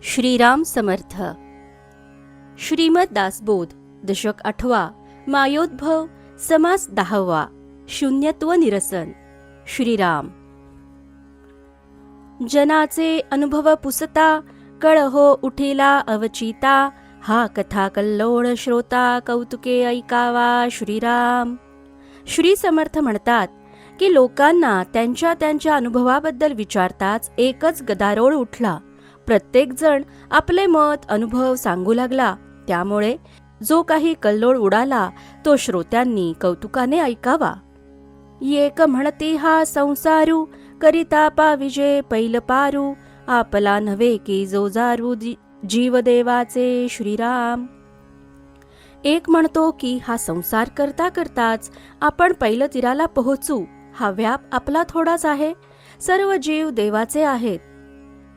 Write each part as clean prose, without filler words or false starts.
श्रीराम समर्थ. श्रीमद दासबोध दशक 8वा, मायोद्भव, समास 10वा, शून्यत्व निरसन. श्रीराम. जनाचे अनुभव पुसता, कळहो उठेला अवचिता, हा कथा कल्लोळ श्रोता, कौतुके ऐकावा. श्रीराम. श्री समर्थ म्हणतात की लोकांना त्यांच्या त्यांच्या अनुभवाबद्दल विचारताच एकच गदारोळ उठला. प्रत्येक जण आपले मत अनुभव सांगू लागला. त्यामुळे जो काही कल्लोळ उडाला तो श्रोत्यांनी कौतुकाने ऐकावा. एक म्हणती हा संसारू, करिता पाविजे पैल पारू, आपला नव्हे की जो जारू जीवदेवाचे. श्रीराम. एक म्हणतो की हा संसार करता करताच आपण पैल तीराला पोहोचू. हा व्याप आपला थोडाच आहे, सर्व जीव देवाचे आहेत.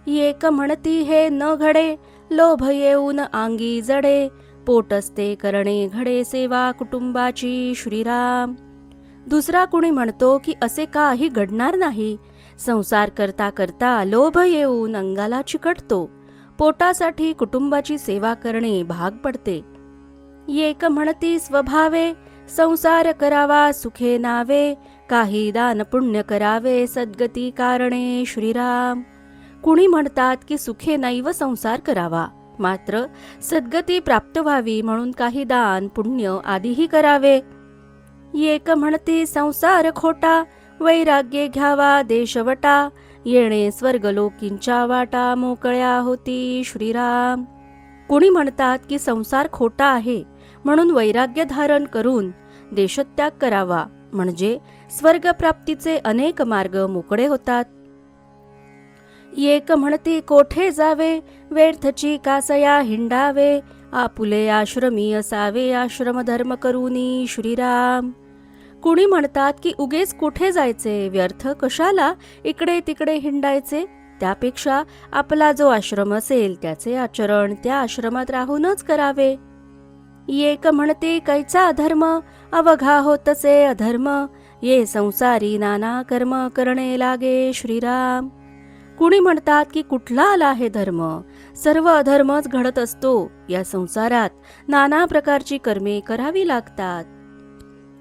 एक म्हणती हे न घडे, लोभ येऊन अंगी जडे, पोटस्ते करणे घडे सेवा कुटुंबाची. श्रीराम. दुसरा कुणी म्हणतो की असे काही घडणार नाही, संसार करता करता लोभ येऊन अंगाला चिकटतो, पोटासाठी कुटुंबाची सेवा करणे भाग पडते. एक म्हणती स्वभावे, संसार करावा सुखे नावे, काही दान पुण्य करावे सद्गती कारणे. श्रीराम. कुणी म्हणतात की सुखे नैव संसार करावा, मात्र सद्गती प्राप्त व्हावी म्हणून काही दान पुण्य आदीही करावे. एक म्हणते संसार खोटा, वैराग्य घ्यावा देशवटा, येणे स्वर्गलोकींच्या वाटा मोकळ्या होती. श्रीराम. कुणी म्हणतात की संसार खोटा आहे म्हणून वैराग्य धारण करून देशत्याग करावा, म्हणजे स्वर्गप्राप्तीचे अनेक मार्ग मोकळे होतात. एक म्हणते कोठे जावे, व्यर्थची कासया हिंडावे, आपुले आश्रमी असावे, आश्रम धर्म करूनी. श्रीराम. कुणी म्हणतात की उगेच कुठे जायचे, व्यर्थ कशाला इकडे तिकडे हिंडायचे, त्यापेक्षा आपला जो आश्रम असेल त्याचे आचरण त्या आश्रमात राहूनच करावे. एक म्हणते कैचा अधर्म, अवघा होतसे अधर्म, ये संसारी नाना कर्म करणे लागे. श्रीराम. कुणी म्हणतात की कुठला आला आहे धर्म, सर्व अधर्मच घडत असतो. या संसारात नाना प्रकारची कर्मे करावी लागतात.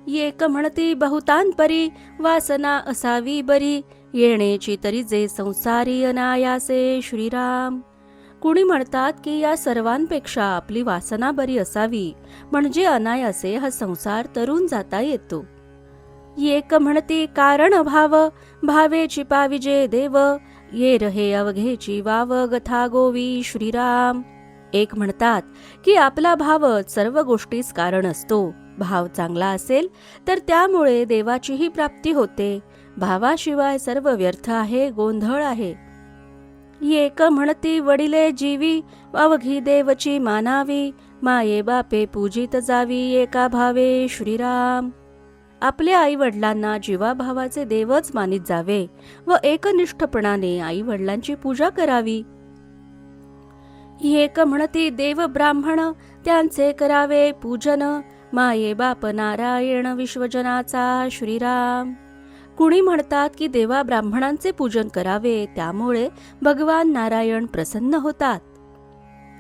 एक म्हणती बहुतांपरी, वासना असावी बरी, येण्याची तरी जे संसारी अनायासे. श्रीराम. कुणी म्हणतात की या सर्वांपेक्षा आपली वासना बरी असावी, म्हणजे अनायासे हा संसार तरून जाता येतो. एक म्हणती कारण भाव, भावेची पाविजे देव, ये रहे अवघेची वाव गथा गोवी. श्रीराम. एक म्हणतात की आपला भावच सर्व गोष्टीस कारण असतो. भाव चांगला असेल तर त्यामुळे देवाचीही प्राप्ती होते. भावाशिवाय सर्व व्यर्थ आहे, गोंधळ आहे. एक म्हणती वडिले जीवी, अवघी देवची मानावी, माये बापे पूजित जावी एका भावे. श्रीराम. आपल्या आई वडिलांना जीवाभावाचे देवच मानित जावे व एकनिष्ठपणाने आई वडिलांची पूजा करावी. एक म्हणती देव ब्राह्मण, त्यांचे करावे पूजन, माये बाप नारायण विश्वजनाचा. श्रीराम. कुणी म्हणतात की देवा ब्राह्मणांचे पूजन करावे, त्यामुळे भगवान नारायण प्रसन्न होतात.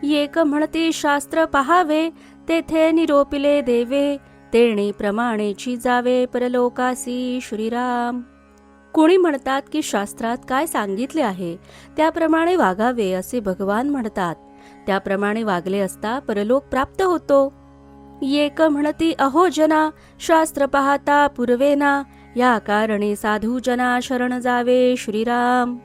एक म्हणती शास्त्र पहावे, तेथे निरोपिले देवे, तेणे प्रमाणेची जावे परलोकासी. श्रीराम. कुणी म्हणतात की शास्त्रात काय सांगितले आहे त्याप्रमाणे वागावे असे भगवान म्हणतात. त्याप्रमाणे वागले असता परलोक प्राप्त होतो. एक म्हणती अहो जना, शास्त्र पाहता पूर्वेना, या कारणे साधू जना शरण जावे. श्रीराम.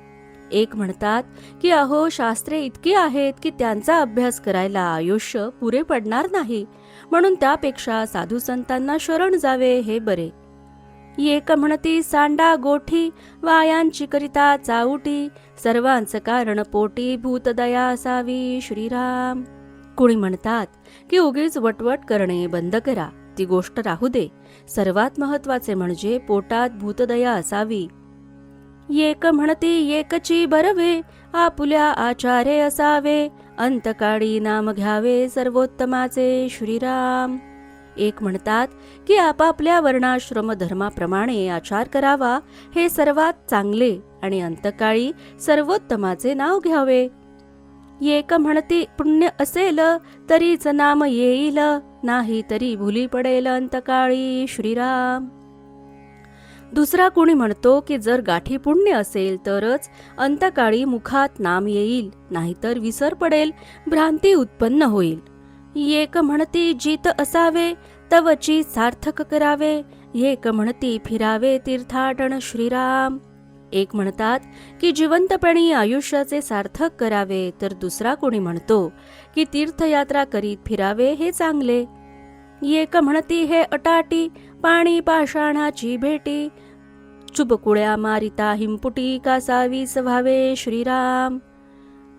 एक म्हणतात की अहो शास्त्रे इतकी आहेत की त्यांचा अभ्यास करायला आयुष्य पुरे पडणार नाही, म्हणून त्यापेक्षा साधू संतांना शरण जावे हे बरे. एक म्हणती सांडा गोठी, वायांची करिता चाऊटी, सर्वांचं कारण पोटी भूतदया असावी. श्रीराम. कुणी म्हणतात की उगीच वटवट करणे बंद करा, ती गोष्ट राहू दे. सर्वात महत्वाचे म्हणजे पोटात भूतदया असावी. एक म्हणती एकची बरवे, आपुल्या आचार्य असावे, अंतकाळी नाम घ्यावे सर्वोत्तमाचे. श्रीराम. एक म्हणतात की आपापल्या वर्णाश्रम धर्माप्रमाणे आचार करावा, हे सर्वात चांगले, आणि अंतकाळी सर्वोत्तमाचे नाव घ्यावे. एक म्हणती पुण्य असेल तरीच नाम येईल, नाही तरी भुली पडेल अंतकाळी श्रीराम. दुसरा कोणी म्हणतो की जर गाठी पुण्य असेल तरच अंतकाळी मुखात नाम येईल, नाहीतर विसर पडेल, भ्रांती उत्पन्न होईल. एक म्हणती जित असावे तवची सार्थक करावे, एक म्हणती फिरावे तीर्थाटन श्रीराम. एक म्हणतात की जिवंतपणी आयुष्याचे सार्थक करावे, तर दुसरा कोणी म्हणतो की तीर्थयात्रा करीत फिरावे हे चांगले. एक म्हणती हे अटाटी पाणी पाषाणाची भेटी, चुबकुळ्या मारिता हिंपुटी कासावीस व्हावे श्रीराम.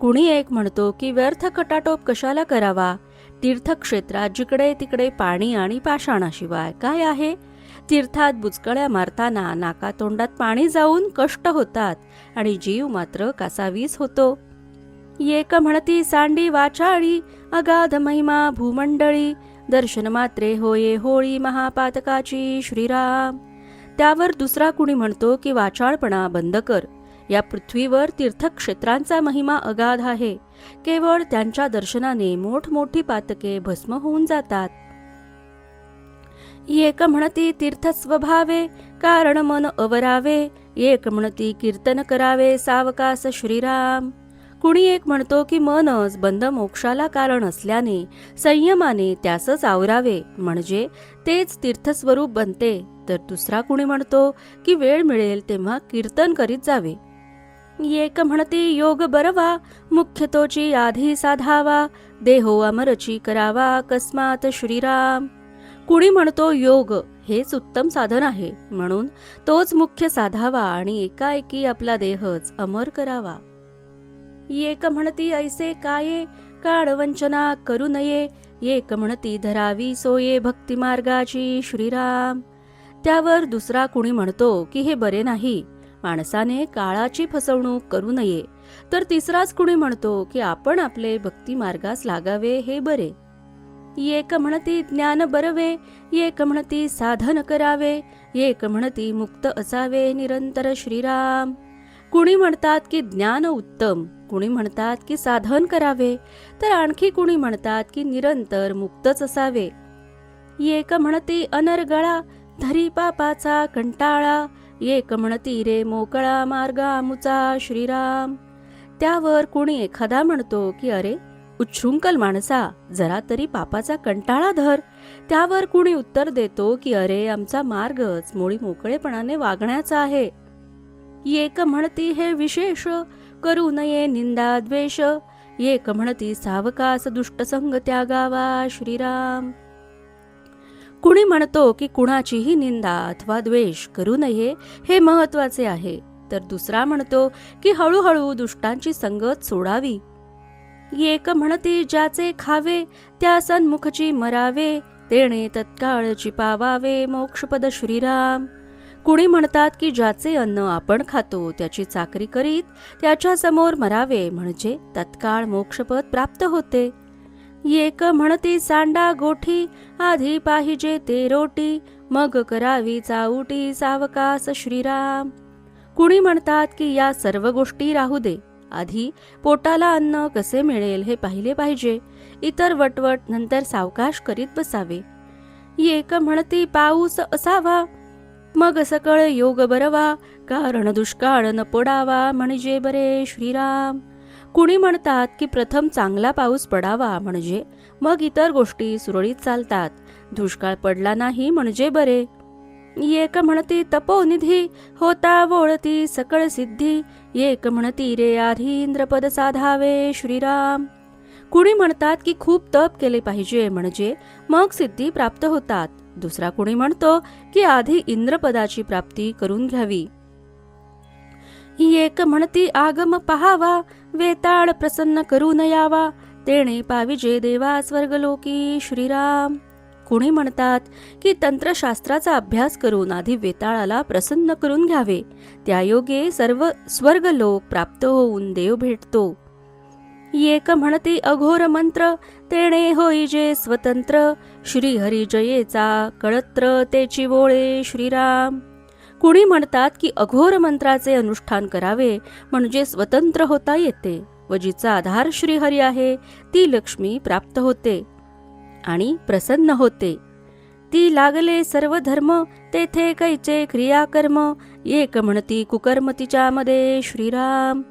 कुणी एक म्हणतो की व्यर्थ खटाटोप कशाला करावा, तीर्थक्षेत्रात जिकडे तिकडे पाणी आणि पाषाणाशिवाय काय आहे. तीर्थात बुचकळ्या मारताना नाकातोंडात पाणी जाऊन कष्ट होतात आणि जीव मात्र कासावीस होतो. एक म्हणती सांडी वाचाळी अगाध महिमा भूमंडळी, दर्शन मात्रे होये होळी महापातकाची श्रीराम. त्यावर दुसरा कुणी म्हणतो की वाचाळपणा बंद कर, या पृथ्वीवर तीर्थक्षेत्रांचा महिमा अगाध आहे, केवळ त्यांच्या दर्शनाने मोठमोठी पातके भस्म होऊन जातात. एक म्हणती तीर्थ स्वभावे कारण मन अवरावे, एक म्हणती कीर्तन करावे सावकास श्रीराम. कुणी एक म्हणतो की मनच बंद मोक्षाला कारण असल्याने संयमाने त्यासच आवरावे, म्हणजे तेच तीर्थस्वरूप बनते. तर दुसरा कुणी म्हणतो की वेळ मिळेल तेव्हा कीर्तन करीत जावे. एक म्हणती योग बरवा मुख्यतोची आधी साधावा, देहो अमरची करावा अकस्मात श्रीराम. कुणी म्हणतो योग हेच उत्तम साधन आहे, म्हणून तोच मुख्य साधावा आणि एकाएकी आपला देहच अमर करावा. एक म्हणती ऐसे काये काळवंचना करू नये, एक म्हणती धरावी सोये भक्ती मार्गाची श्रीराम. त्यावर दुसरा कुणी म्हणतो की हे बरे नाही, माणसाने काळाची फसवणूक करू नये. तर तिसराच कुणी म्हणतो की आपण आपले भक्ती मार्गास लागावे हे बरे. एक म्हणती ज्ञान बरवे, एक म्हणती साधन करावे, एक म्हणती मुक्त असावे निरंतर श्रीराम. कुणी म्हणतात की ज्ञान उत्तम, कुणी म्हणतात की साधन करावे, तर आणखी कुणी म्हणतात की निरंतर मुक्तच असावे. एक म्हणती अनर्गळा धरी पापाचा कंटाळा, एक म्हणती रे मोकळा मार्गा मुचा श्रीराम. त्यावर कुणी एखादा म्हणतो की अरे उच्छृंखल माणसा, जरा तरी पापाचा कंटाळा धर. त्यावर कुणी उत्तर देतो की अरे आमचा मार्गच मुळी मोकळेपणाने वागण्याचा आहे. एक म्हणती हे विशेष करू नये निंदा द्वेष, एक म्हणती सावकास दुष्टसंग त्यागावा श्रीराम. कुणी म्हणतो की कुणाचीही निंदा अथवा द्वेष करू नये हे महत्वाचे आहे, तर दुसरा म्हणतो की हळूहळू दुष्टांची संगत सोडावी. एक म्हणती ज्याचे खावे त्या सन्मुखची मरावे, तेणे तत्काळची पावावे मोक्षपद श्रीराम. कुणी म्हणतात की ज्याचे अन्न आपण खातो त्याची चाकरी करीत त्याच्या समोर मरावे, म्हणजे तत्काळ मोक्षपद प्राप्त होते. एक म्हणती सांडा गोठी आधी पाहिजे ते रोटी, मग करावी चाऊटी सावकास श्रीराम. कुणी म्हणतात की या सर्व गोष्टी राहू दे, आधी पोटाला अन्न कसे मिळेल हे पाहिले पाहिजे, इतर वटवट नंतर सावकाश करीत बसावे. एक म्हणती पाऊस असावा मग सकळ योग बरवा, कारण दुष्काळ न पडावा म्हणजे बरे श्रीराम. कुणी म्हणतात की प्रथम चांगला पाऊस पडावा, म्हणजे मग इतर गोष्टी सुरळीत चालतात, दुष्काळ पडला नाही म्हणजे बरे. एक म्हणती तपोनिधी होता वोळती सकळ सिद्धी, एक म्हणती रे आधी इंद्रपद साधावे श्रीराम. कुणी म्हणतात की खूप तप केले पाहिजे म्हणजे मग सिद्धी प्राप्त होतात, दुसरा कुणी म्हणतो की आधी इंद्रपदाची प्राप्ती करून घ्यावी. एक म्हणती आगम पहावा वेताळ प्रसन्न करू नयावा, तेणे पाविजे देवा स्वर्गलोकी श्रीराम. कुणी म्हणतात की तंत्रशास्त्राचा अभ्यास करून आधी वेताळाला प्रसन्न करून घ्यावे, त्यायोगे सर्व स्वर्गलोक प्राप्त होऊन देव भेटतो. एक म्हणती अघोर मंत्र तेणे होईजे स्वतंत्र, श्रीहरी जयेचा कळत्र तेची वोळे श्रीराम. कुणी म्हणतात की अघोर मंत्राचे अनुष्ठान करावे म्हणजे स्वतंत्र होता येते, व जिचा आधार श्रीहरी आहे ती लक्ष्मी प्राप्त होते आणि प्रसन्न होते. ती लागले सर्व धर्म तेथे कैचे क्रियाकर्म, एक म्हणती कुकर्म तिच्यामध्ये श्रीराम.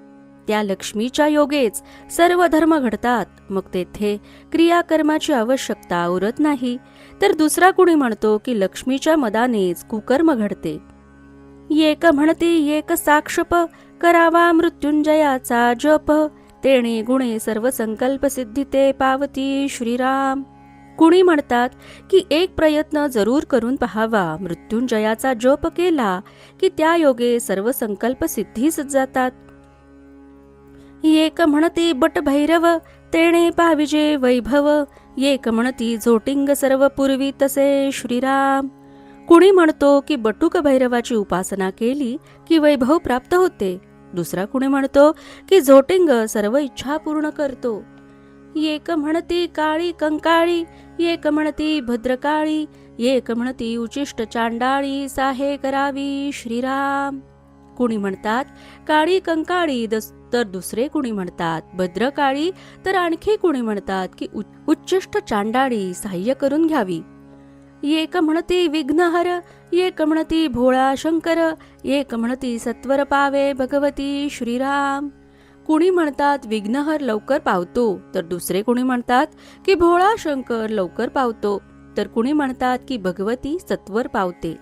त्या लक्ष्मीच्या योगेच सर्व धर्म घडतात, मग तेथे क्रियाकर्माची आवश्यकता उरत नाही. तर दुसरा कुणी म्हणतो की लक्ष्मीच्या मदानेच कुकर्म घडते. एक म्हणती एक साक्षप, करावा मृत्युंजयाचा जप, तेणे गुणे सर्व संकल्प सिद्धी ते पावती श्रीराम. कुणी म्हणतात की एक प्रयत्न जरूर करून पहावा, मृत्युंजयाचा जप केला की त्या योगे सर्व संकल्प सिद्धीस जातात. एक म्हणती बट भैरव, तेणे पाविजे वैभव, एक म्हणती झोटिंग सर्व पूर्वी तसे श्रीराम. कुणी म्हणतो की बटुक भैरवाची उपासना केली की वैभव प्राप्त होते. दुसरा कुणी म्हणतो की झोटिंग सर्व इच्छा पूर्ण करतो. एक म्हणती काळी कंकाळी, एक म्हणती भद्रकाळी, एक म्हणती उचिष्ट चांडाळी, साहे करावी श्रीराम. कुणी म्हणतात काळी कंकाळी, तर दुसरे कुणी म्हणतात भद्रकाळी, तर आणखी कुणी म्हणतात की उच्चिष्ट चांडाळी सहाय्य करून घ्यावी. एक म्हणती विघ्नहर, एक म्हणती भोळा शंकर, एक म्हणती सत्वर पावे भगवती श्रीराम. कुणी म्हणतात विघ्नहर लवकर पावतो, तर दुसरे कुणी म्हणतात की भोळा शंकर लवकर पावतो, तर कुणी म्हणतात की भगवती सत्वर पावते.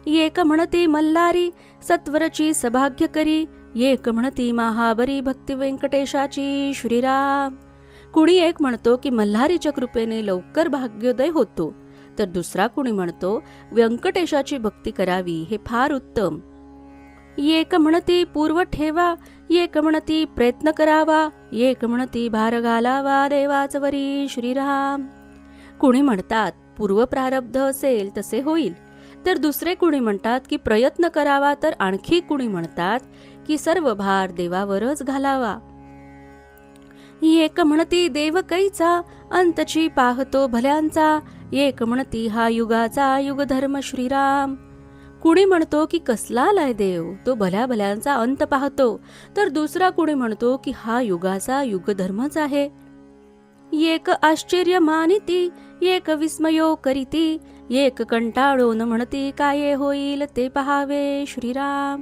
एक म्हणती मल्हारी, सत्वरची सभाग्य करी, एक म्हणती महाबरी भक्ती व्यंकटेशाची श्रीराम. कुणी एक म्हणतो की मल्हारीच्या कृपेने लवकर भाग्योदय होतो, तर दुसरा कुणी म्हणतो व्यंकटेशाची भक्ती करावी हे फार उत्तम. एक म्हणती पूर्व ठेवा, एक म्हणती प्रयत्न करावा, एक म्हणती भार घालावा देवाचवरी श्रीराम. कुणी म्हणतात पूर्व प्रारब्ध असेल तसे होईल, तर दुसरे कुणी म्हणतात की प्रयत्न करावा, तर आणखी कुणी म्हणतात की सर्व भार देवावरच घालावा. एक म्हणती देव कैचा, अंतची पाहतो भल्यांचा, एक म्हणती हा युगाचा युगधर्म श्रीराम. कुणी म्हणतो की कसला आलाय देव, तो भल्या भल्यांचा अंत पाहतो, तर दुसरा कुणी म्हणतो की हा युगाचा युगधर्मच आहे. एक आश्चर्य मानिती, एक विस्मयो करीती, एक कंटाळून म्हणती काय होईल ते पहावे श्रीराम.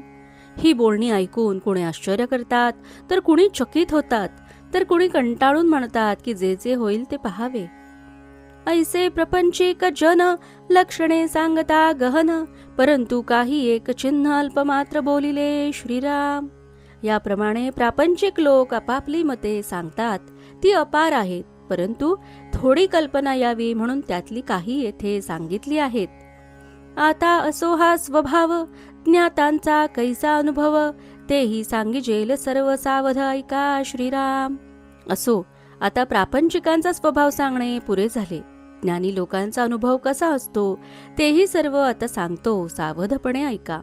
ही बोलणी ऐकून कुणी आश्चर्य करतात, तर कुणी चकित होतात, तर कुणी कंटाळून म्हणतात की जे जे होईल ते पहावे. ऐसे प्रपंचिक जन, लक्षणे सांगता गहन, परंतु काही एक चिन्ह अल्पमात्र बोलिले श्रीराम. याप्रमाणे प्रापंचिक लोक आपापली मते सांगतात, ती अपार आहेत, परंतु थोडी कल्पना यावी म्हणून त्यातली काही येथे सांगितली आहेत. आता असो हा स्वभाव, ज्ञातांचा कैसा अनुभव, तेही सांगिजेल सर्व सावध ऐका श्रीराम. असो, आता प्रापंचिकांचा स्वभाव सांगणे पुरे झाले. ज्ञानी लोकांचा अनुभव कसा असतो तेही सर्व आता सांगतो, सावधपणे ऐका.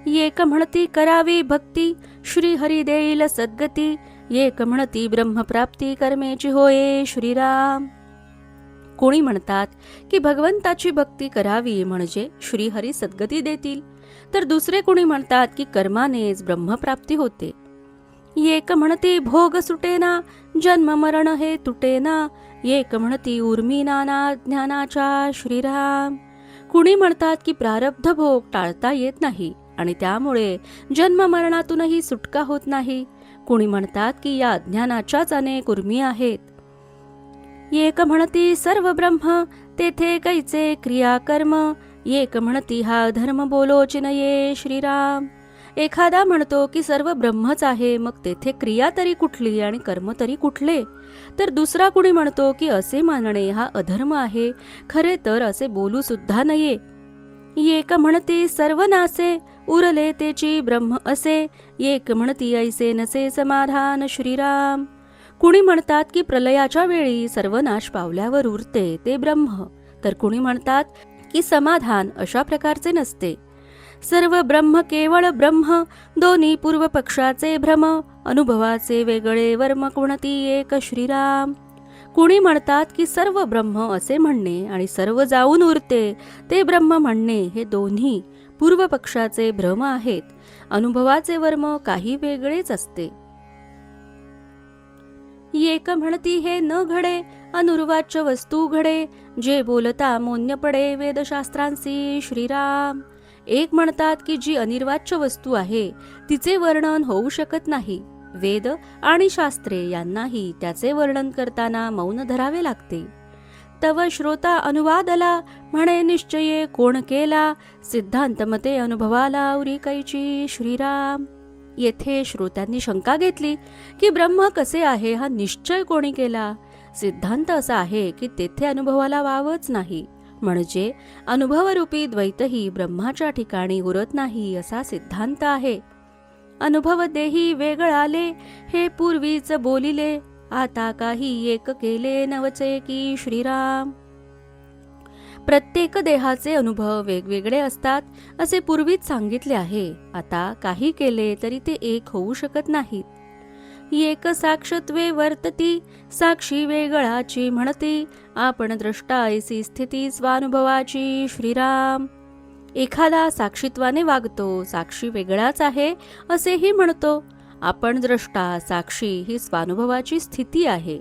एक म्हणती करावी भक्ती, श्री हरी देईल सद्गती, एक म्हणती ब्रह्मप्राप्ती कर्मेची होय श्रीराम. कोणी म्हणतात की भगवंताची भक्ती करावी म्हणजे श्रीहरी सद्गती देतील, तर दुसरे कोणी म्हणतात की कर्मानेच ब्रह्मप्राप्ती होते. एक म्हणती भोग सुटेना, जन्म मरण हे तुटेना, एक म्हणती उर्मी नाना ज्ञानाच्या श्रीराम. कुणी म्हणतात की प्रारब्ध भोग टाळता येत नाही आणि त्यामुळे जन्म मरणातूनही सुटका होत नाही. कुणी म्हणतात की या ज्ञानाच्याच अनेक उर्मी आहेत. एक म्हणती सर्व ब्रह्म, तेथे कैचे क्रियाकर्म, एक म्हणती हा धर्म बोलोच नये श्रीराम. एखादा म्हणतो की सर्व ब्रह्मच आहे, मग तेथे क्रिया तरी कुठली आणि कर्म तरी कुठले, तर दुसरा कुणी म्हणतो की असे मानणे हा अधर्म आहे, खरे तर असे बोलू सुद्धा नये. एक म्हणती सर्व नासे, उरले तेची ब्रह्म असे, एक म्हणती ऐसे नसे समाधान श्रीराम. कुणी म्हणतात की प्रलयाच्या वेळी सर्व नाश पावल्यावर उरते ते ब्रह्म, तर कुणी म्हणतात की समाधान अशा प्रकारचे नसते. सर्व ब्रह्म केवळ ब्रह्म, दोन्ही पूर्व पक्षाचे भ्रम, अनुभवाचे वेगळे वर्म कोणती एक श्रीराम. कुणी म्हणतात की सर्व ब्रह्म असे म्हणणे आणि सर्व जाऊन उरते ते ब्रह्म म्हणणे हे दोन्ही पूर्व पक्षाचे भ्रम आहेत. अनुभवाचे वर्म काही वेगळेच असते. एक म्हणती हे न घडे अनुर्वाच्य वस्तू घडे, जे बोलता मोन्य पडे वेदशास्त्रांसी श्रीराम. एक म्हणतात की जी अनिर्वाच्य वस्तू आहे तिचे वर्णन होऊ शकत नाही. वेद आणि शास्त्रे यांनाही त्याचे वर्णन करताना मौन धरावे लागते. तव श्रोता अनुवादला म्हणे निश्चये कोण केला, सिद्धांत मते अनुभवाला उरी कैची श्रीराम. येथे श्रोत्यांनी शंका घेतली की ब्रह्म कसे आहे हा निश्चय कोणी केला. सिद्धांत असा आहे की तेथे अनुभवाला वावच नाही, म्हणजे अनुभवरूपी द्वैतही ब्रह्माच्या ठिकाणी उरत नाही असा सिद्धांत आहे. अनुभव देही वेगळाले हे पूर्वीच बोलिले, आता काही एक केले नवचे की श्रीराम. प्रत्येक देहाचे अनुभव वेगवेगळे असतात असे पूर्वीच सांगितले आहे. आता काही केले तरी ते एक होऊ शकत नाहीत. एक साक्षत्वे वर्तती साक्षी वेगळाची म्हणती, आपण द्रष्टा ऐसी स्थिती स्वानुभवाची श्रीराम. एखादा साक्षीत्वाने वागतो, साक्षी वेगळाच आहे असेही म्हणतो. आपण द्रष्टा साक्षी ही स्वानुभवाची स्थिती आहे.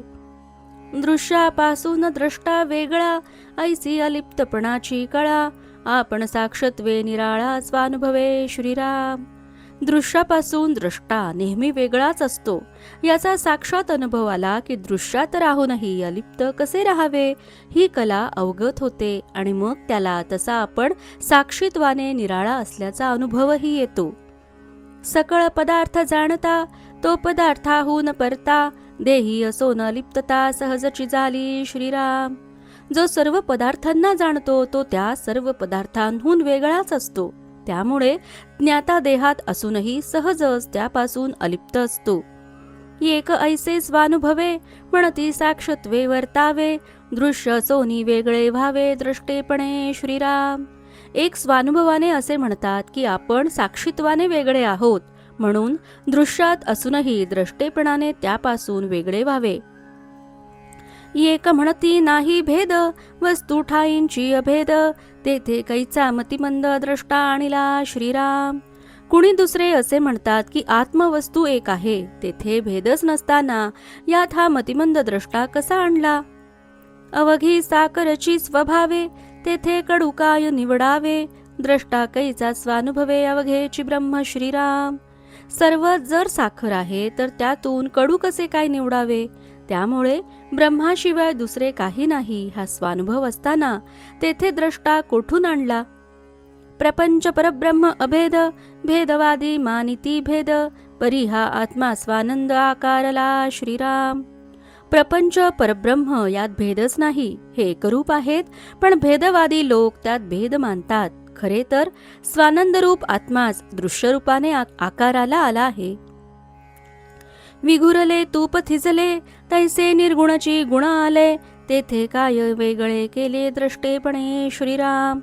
दृश्यापासून द्रष्टा वेगळा ऐसी अलिप्तपणाची कळा, आपण साक्षत्वे निराळा स्वानुभवे श्रीराम. दृश्यापासून द्रष्टा नेहमी वेगळाच असतो. याचा साक्षात अनुभव आला की दृश्यात राहूनही अलिप्त कसे राहावे ही कला अवगत होते आणि मग त्याला तसा आपण साक्षीत्वाने निराळा असल्याचा अनुभवही येतो. सकळ पदार्थ जाणता तो पदार्थाहून परता, देही असो न लिप्तता सहजची झाली श्रीराम. जो सर्व पदार्थांना जाणतो तो त्या सर्व पदार्थांहून वेगळाच असतो. त्यामुळे ज्ञाता देहात असूनही सहजच त्यापासून अलिप्त असतो. एक ऐसे स्वानुभवे म्हणती साक्षत्वे वर्तावे, दृश्य सोनी वेगळे व्हावे द्रष्टेपणे श्रीराम. एक स्वानुभवाने असे म्हणतात की आपण साक्षीत्वाने वेगळे आहोत, म्हणून दृश्यात असूनही द्रष्टेपणाने त्यापासून वेगळे व्हावे. एक म्हणती नाही भेद वस्तू ठाईंची अभेद, तेथे कैचा मतिमंद द्रष्टा आणिला श्रीराम. कुणी दुसरे असे म्हणतात की आत्मवस्तू एक आहे, तेथे भेदच नसताना यात हा मतिमंद द्रष्टा कसा आणला. अवघी साखरची स्वभावे, तेथे कडू काय निवडावे, द्रष्टा कैचा स्वानुभवे अवघेची ब्रह्म श्रीराम. सर्व जर साखर आहे तर त्यातून कडू कसे काय निवडावे. त्यामुळे ब्रह्माशिवाय दुसरे काही नाही हा स्वानुभव असताना तेथे द्रष्टा कोठून आणला. प्रपंच परब्रह्म अभेद, भेदवादी मानिती भेद, परी हा आत्मा स्वानंद आकारला श्रीराम. प्रपंच परब्रह्म यात भेदच नाही, हे एकरूप आहेत, पण भेदवादी लोक त्यात भेद मानतात. खरे तर स्वानंदरूप आत्माच दृश्यरूपाने आकाराला आला आहे. विघुरले तूप थिजले तैसे निर्गुणाची गुण आले, तेथे काय वेगळे केले द्रष्टेपणे श्रीराम.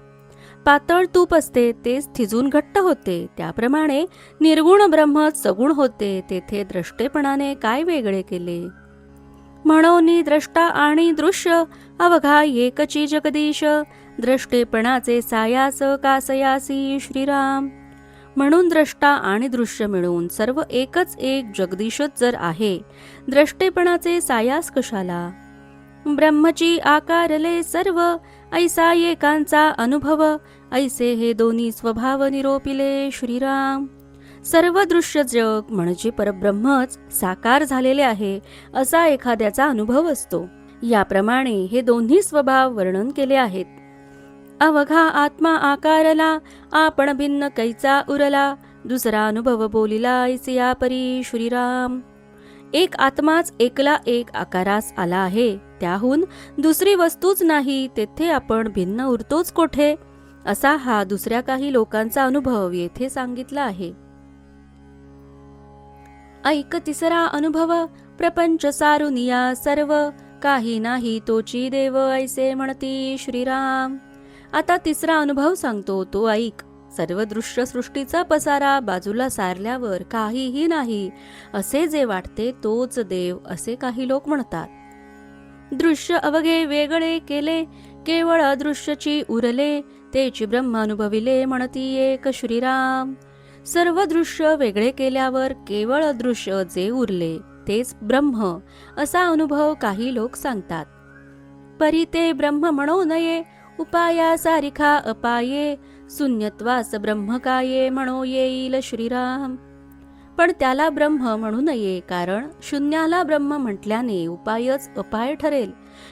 पातळ तूप असते तेच थिजून घट्ट होते, त्याप्रमाणे निर्गुण ब्रह्मच सगुण होते, तेथे द्रष्टेपणाने काय वेगळे केले. म्हणोनी द्रष्टा आणि दृश्य अवघा एकची जगदीश, द्रष्टेपणाचे सायास कासयासी श्रीराम. म्हणून द्रष्टा आणि दृश्य मिळून सर्व एकच एक जगदीशच जर आहे, द्रष्टेपणाचे सायास कशाला. ब्रह्मची आकारले सर्व ऐसा एकांचा अनुभव, ऐसे हे दोन्ही स्वभाव निरोपिले श्रीराम. सर्व दृश्य जग म्हणजे परब्रह्मच साकार झालेले आहे असा एखाद्याचा अनुभव असतो. याप्रमाणे हे दोन्ही स्वभाव वर्णन केले आहेत. अवघा आत्मा आकारला, आपण भिन्न कैचा उरला, दुसरा अनुभव बोलिला ऐसिया परी श्रीराम. एक आत्माच एकला एक आकारास आला आहे, त्याहून दुसरी वस्तूच नाही, तेथे आपण भिन्न उरतोच कोठे, असा हा दुसऱ्या काही लोकांचा अनुभव येथे सांगितला आहे. ऐक तिसरा अनुभव प्रपंच सारुनिया सर्व, काही नाही तोची देव ऐसे म्हणती श्रीराम. आता तिसरा अनुभव सांगतो तो ऐक. सर्व दृश्य सृष्टीचा पसारा बाजूला सारल्यावर काहीही नाही असे जे वाटते तोच देव असे काही लोक म्हणतात. दृश्य अवघे वेगळे केले, केवळ अदृश्यची उरले, तेची ब्रह्म अनुभविले म्हणती एक श्रीराम. सर्व दृश्य वेगळे केल्यावर केवळ अदृश्य जे उरले तेच ब्रह्म असा अनुभव काही लोक सांगतात. परी ते ब्रह्म म्हणू नये, उपाया सारिखा अपाये, शून्यत्वास ब्रह्म काये म्हणू येईल श्रीराम. पण त्याला ब्रह्म म्हणू नये, कारण शून्याला ब्रह्म म्हटल्याने उपायच अपाय ठरेल.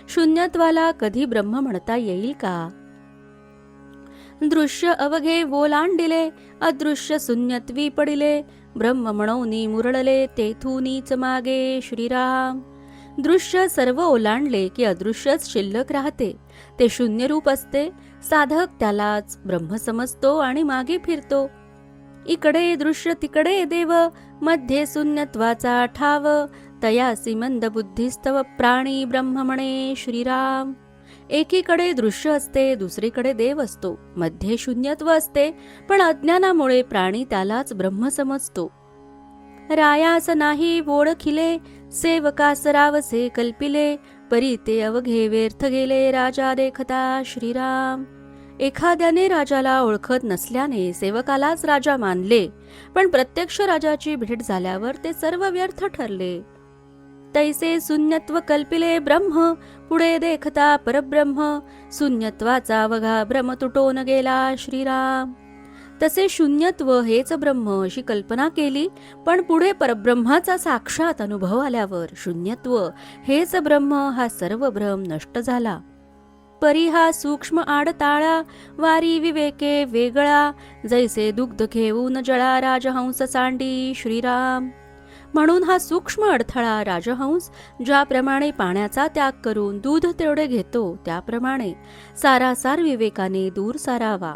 शून्यत्वाला कधी ब्रह्म म्हणता येईल का? दृश्य अवघे ओलांडिले, अदृश्य शून्यत्वी पडिले, ब्रह्म म्हणूनी मुरळले तेथूनीच मागे श्रीराम. दृश्य सर्व ओलांडले की अदृश्यच शिल्लक राहते, ते शून्य रूप असते. साधक त्यालाच ब्रह्म समजतो आणि मागे फिरतो. इकडे दृश्य तिकडे देव, मध्ये शून्यत्वाचा ठाव, तयासी मंद बुद्धिस्तव प्राणी ब्रह्म म्हणे श्रीराम. एकीकडे दृश्य असते, दुसरीकडे देव असतो, मध्ये शून्यत्व असते, पण अज्ञानामुळे प्राणी त्यालाच ब्रह्म समजतो. रायास नाही ओळखिले, सेवकास रावसे कल्पिले, परी ते अवघे व्यर्थ गेले राजा देखता श्रीराम. एखाद्याने राजाला ओळखत नसल्याने सेवकालाच राजा मानले, पण प्रत्यक्ष राजाची भेट झाल्यावर ते सर्व व्यर्थ ठरले. तैसे शून्यत्व कल्पिले ब्रह्म, पुढे देखता परब्रह्म, शून्यत्वाचा अवघा भ्रम तुटून गेला श्रीराम. तसे शून्यत्व हेच ब्रह्म अशी कल्पना केली, पण पुढे परब्रह्माचा साक्षात अनुभव आल्यावर शून्यत्व हेच ब्रह्म हा सर्व भ्रम नष्ट झाला. परी हा सूक्ष्म आडताळा, वारी विवेके वेगळा, जैसे दुग्ध घेऊन जळा राजहंस सांडी श्रीराम. म्हणून हा सूक्ष्म अडथळा राजहंस ज्याप्रमाणे पाण्याचा त्याग करून दूध तेवढे घेतो, त्याप्रमाणे सारासार विवेकाने दूर सारावा.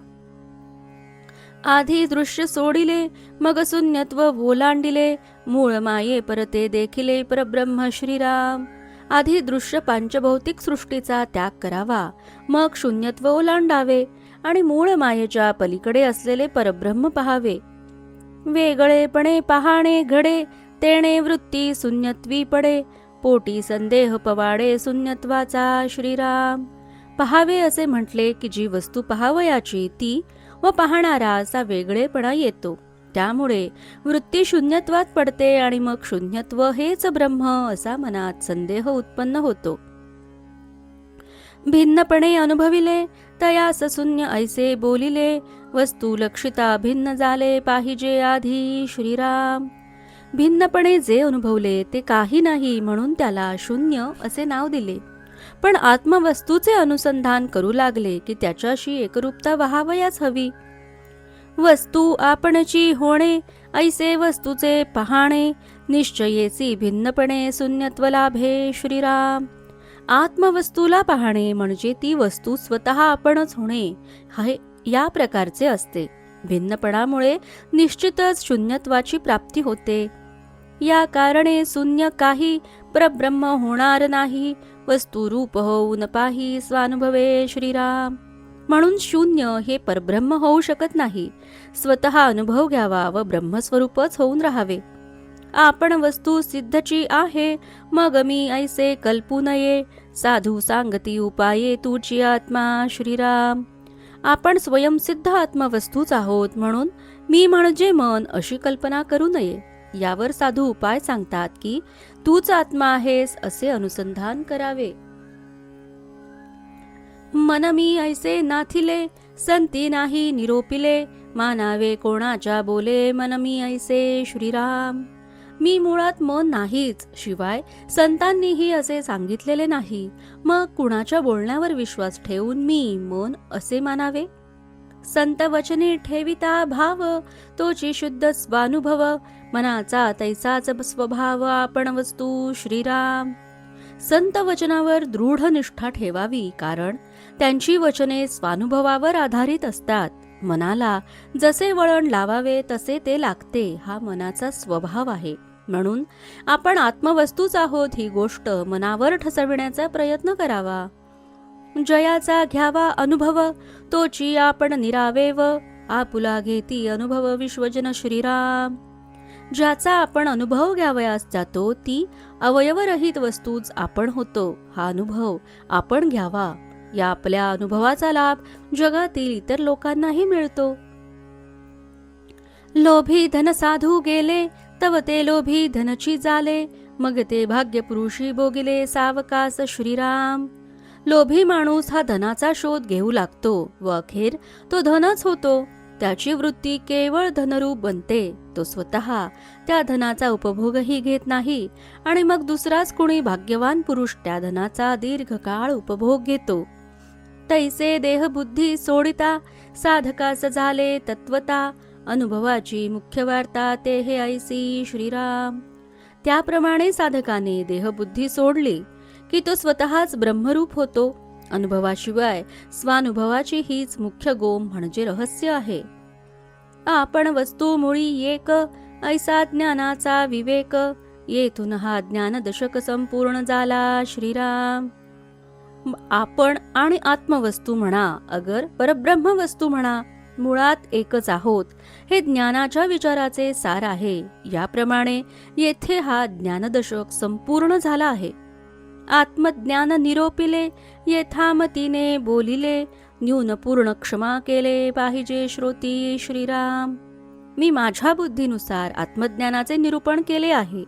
आधी दृश्य सोडिले, मग शून्यत्व ओलांडिले, मूळ माये परते देखिले परब्रह्म श्रीराम. आधी दृश्य पंचभौतिक सृष्टीचा त्याग करावा, मग शून्यत्व ओलांडावे आणि मूळ मायेच्या पलीकडे असलेले परब्रह्म पहावे. वेगळेपणे पहाणे घडे, तेणे वृत्ती शून्यत्वी पडे, पोटी संदेह पवाडे शून्यत्वाचा श्रीराम. पहावे असे म्हटले की जी वस्तू पहावयाची ती व पाहणारा असा वेगळेपणा येतो. त्यामुळे वृत्ती शून्यत्वात पडते आणि मग शून्यत्व हेच ब्रह्म असा मनात संदेह उत्पन्न होतो. भिन्नपणे अनुभविले, तयास शून्य ऐसे बोलिले, वस्तू लक्षिता भिन्न झाले पाहिजे आधी श्रीराम. भिन्नपणे जे अनुभवले ते काही नाही म्हणून त्याला शून्य असे नाव दिले. पण आत्मवस्तूचे अनुसंधान करू लागले की त्याच्याशी एकरूपता व्हावयाच हवी. वस्तू आपणची होणे, ऐसे वस्तूचे पहाणे, निश्चयेसी भिन्नपणे शून्यत्व लाभे श्रीराम. आत्मवस्तूला पाहणे म्हणजे ती वस्तू स्वतः आपणच होणे हे या प्रकारचे असते. भिन्नपणामुळे निश्चितच शून्यत्वाची प्राप्ती होते. या कारणे शून्य काही परब्रह्म होणार नाही, वस्तू रूप होऊन पाही स्वानुभवे श्रीराम. म्हणून शून्य हे परब्रह्म होऊ शकत नाही. स्वतः अनुभव घ्यावा व ब्रह्मस्वरूपच होऊन राहावे. आपण वस्तू सिद्धची आहे, मग मी ऐसे कल्पू नये, साधू सांगती उपाये तुची आत्मा श्रीराम. आपण स्वयंसिद्ध आत्मवस्तूच आहोत, म्हणून मी म्हणजे मन अशी कल्पना करू नये. यावर साधू उपाय सांगतात की तूच आत्मा आहेस असे अनुसंधान करावे. मन मी ऐसे नाथिले, संती नाही निरोपिले, मानावे कोणाच्या बोले मन मी ऐसे श्रीराम. मी मुळात मन नाहीच, शिवाय संतांनीही असे सांगितलेले नाही. मग कुणाच्या बोलण्यावर विश्वास ठेवून मी मन असे मानावे? संत वचने ठेविता भाव, तोची शुद्ध स्वानुभव, मनाचा तैसाच स्वभाव आपण वस्तू श्रीराम. संत वचनावर दृढ निष्ठा ठेवावी, कारण त्यांची वचने स्वानुभवावर आधारित असतात. मनाला जसे वळण लावावे तसे ते लागते, हा मनाचा स्वभाव आहे. म्हणून आपण आत्मवस्तूच आहोत ही गोष्ट मनावर ठसविण्याचा प्रयत्न करावा. जयाचा घ्यावा अनुभव, तोची आपण निरावेव, आपुला घेती अनुभव विश्वजन श्रीराम. ज्याचा आपण अनुभव घ्यावयास जातो ती अवयवरहित वस्तूच आपण होतो. हा अनुभव आपण घ्यावा. या आपल्या अनुभवाचा लाभ जगातील इतर लोकांनाही मिळतो. लोभी धन साधू गेले, तव ते लोभी धनची जाले, मग ते भाग्य पुरुषी भोगिले सावकास श्रीराम. लोभी माणूस हा धनाचा शोध घेऊ लागतो व अखेर तो धनच होतो. त्याची वृत्ती केवळ धनरूप बनते. तो स्वतः त्या धनाचा उपभोगही घेत नाही आणि मग दुसराच कुणी भाग्यवान पुरुष त्या धनाचा दीर्घकाळ उपभोग घेतो. तैसे देहबुद्धी सोडिता साधकास झाले तत्वता, अनुभवाची मुख्य वार्ता ते हे ऐसी श्रीराम. त्याप्रमाणे साधकाने देहबुद्धी सोडली की तो स्वतःच ब्रह्मरूप होतो. अनुभवाशिवाय स्वानुभवाची हीच मुख्य गोम म्हणजे रहस्य आहे. आपण वस्तू मुळी एक, ऐसा ज्ञानाचा विवेक, येथून हा ज्ञानदशक संपूर्ण झाला श्रीराम. आपण आणि आत्मवस्तू म्हणा अगर परब्रह्म वस्तू म्हणा, मुळात एकच आहोत हे ज्ञानाच्या विचाराचे सार आहे. याप्रमाणे येथे हा ज्ञानदशक संपूर्ण झाला आहे. आत्मज्ञान निरोपिले येथामतीने बोलिले, न्यून पूर्ण क्षमा केले पाहिजे श्रोती श्रीराम. मी माझ्या बुद्धीनुसार आत्मज्ञानाचे निरूपण केले आहे.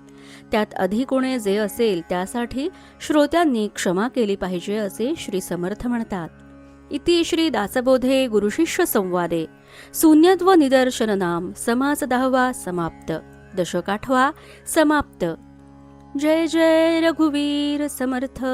त्यात अधिक कोणे जे असेल त्यासाठी श्रोत्यांनी क्षमा केली पाहिजे असे श्री समर्थ म्हणतात. इति श्री दासबोधे गुरुशिष्य संवादे शून्यत्व निदर्शन नाम समास 10वा समाप्त. दशक 8वा समाप्त. जय जय रघुवीर समर्थ.